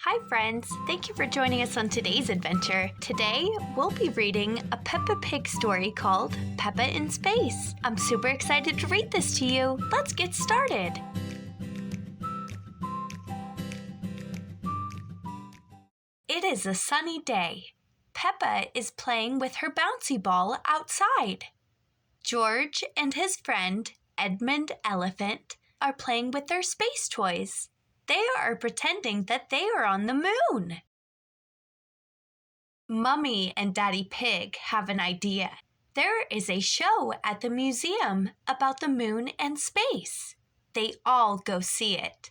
Hi friends, thank you for joining us on today's adventure. Today, we'll be reading a Peppa Pig story called Peppa in Space. I'm super excited to read this to you. Let's get started. It is a sunny day. Peppa is playing with her bouncy ball outside. George and his friend, Edmund Elephant, are playing with their space toys. They are pretending that they are on the moon. Mummy and Daddy Pig have an idea. There is a show at the museum about the moon and space. They all go see it.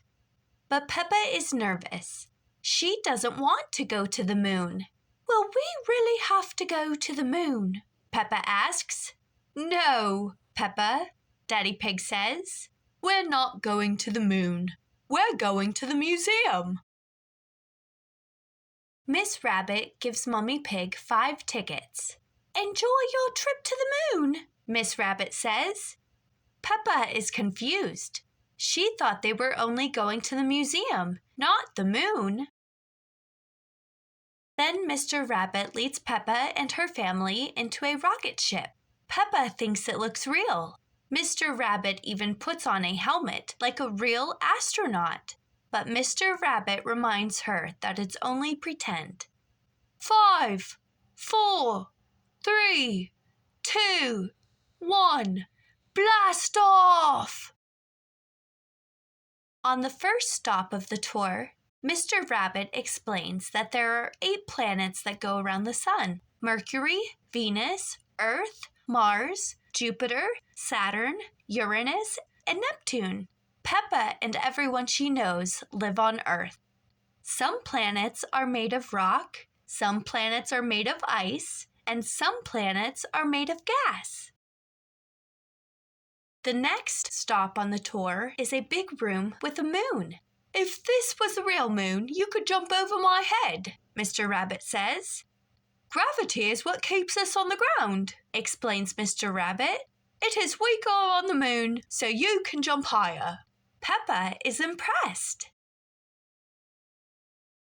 But Peppa is nervous. She doesn't want to go to the moon. Will we really have to go to the moon? Peppa asks. No, Peppa, Daddy Pig says. We're not going to the moon. We're going to the museum. Miss Rabbit gives Mummy Pig 5 tickets. Enjoy your trip to the moon, Miss Rabbit says. Peppa is confused. She thought they were only going to the museum, not the moon. Then Mr. Rabbit leads Peppa and her family into a rocket ship. Peppa thinks it looks real. Mr. Rabbit even puts on a helmet like a real astronaut. But Mr. Rabbit reminds her that it's only pretend. 5, 4, 3, 2, 1, blast off! On the first stop of the tour, Mr. Rabbit explains that there are 8 planets that go around the sun: Mercury, Venus, Earth, Mars, Jupiter, Saturn, Uranus, and Neptune. Peppa and everyone she knows live on Earth. Some planets are made of rock, some planets are made of ice, and some planets are made of gas. The next stop on the tour is a big room with a moon. If this was the real moon, you could jump over my head, Mr. Rabbit says. Gravity is what keeps us on the ground, explains Mr. Rabbit. It is we go on the moon, so you can jump higher. Peppa is impressed.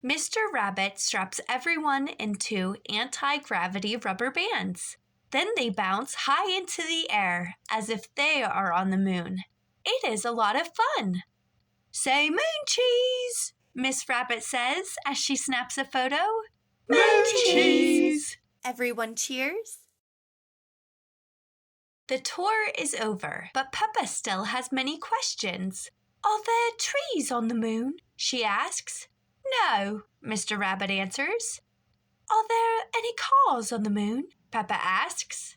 Mr. Rabbit straps everyone into anti-gravity rubber bands. Then they bounce high into the air as if they are on the moon. It is a lot of fun. Say Moon Cheese, Miss Rabbit says as she snaps a photo. Moon Cheese! Everyone cheers. The tour is over, but Peppa still has many questions. Are there trees on the moon? She asks. No, Mr. Rabbit answers. Are there any cars on the moon? Peppa asks.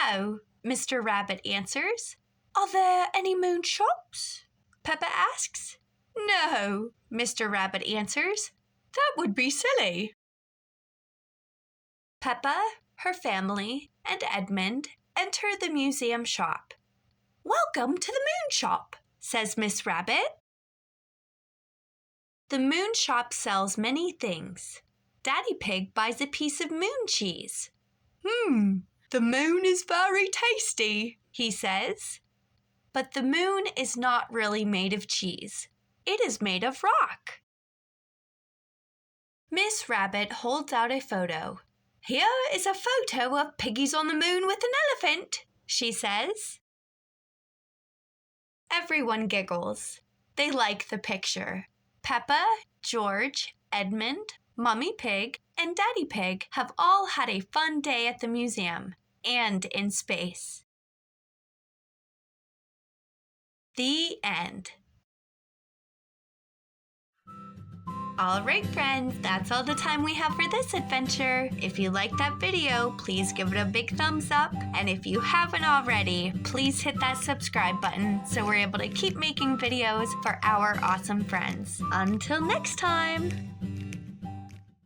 No, Mr. Rabbit answers. Are there any moon shops? Peppa asks. No, Mr. Rabbit answers. That would be silly. Peppa, her family, and Edmund enter the museum shop. Welcome to the moon shop, says Miss Rabbit. The moon shop sells many things. Daddy Pig buys a piece of moon cheese. The moon is very tasty, he says. But the moon is not really made of cheese. It is made of rock. Miss Rabbit holds out a photo. Here is a photo of Piggies on the Moon with an elephant, she says. Everyone giggles. They like the picture. Peppa, George, Edmund, Mummy Pig, and Daddy Pig have all had a fun day at the museum and in space. The end. All right, friends, that's all the time we have for this adventure. If you liked that video, please give it a big thumbs up. And if you haven't already, please hit that subscribe button so we're able to keep making videos for our awesome friends. Until next time!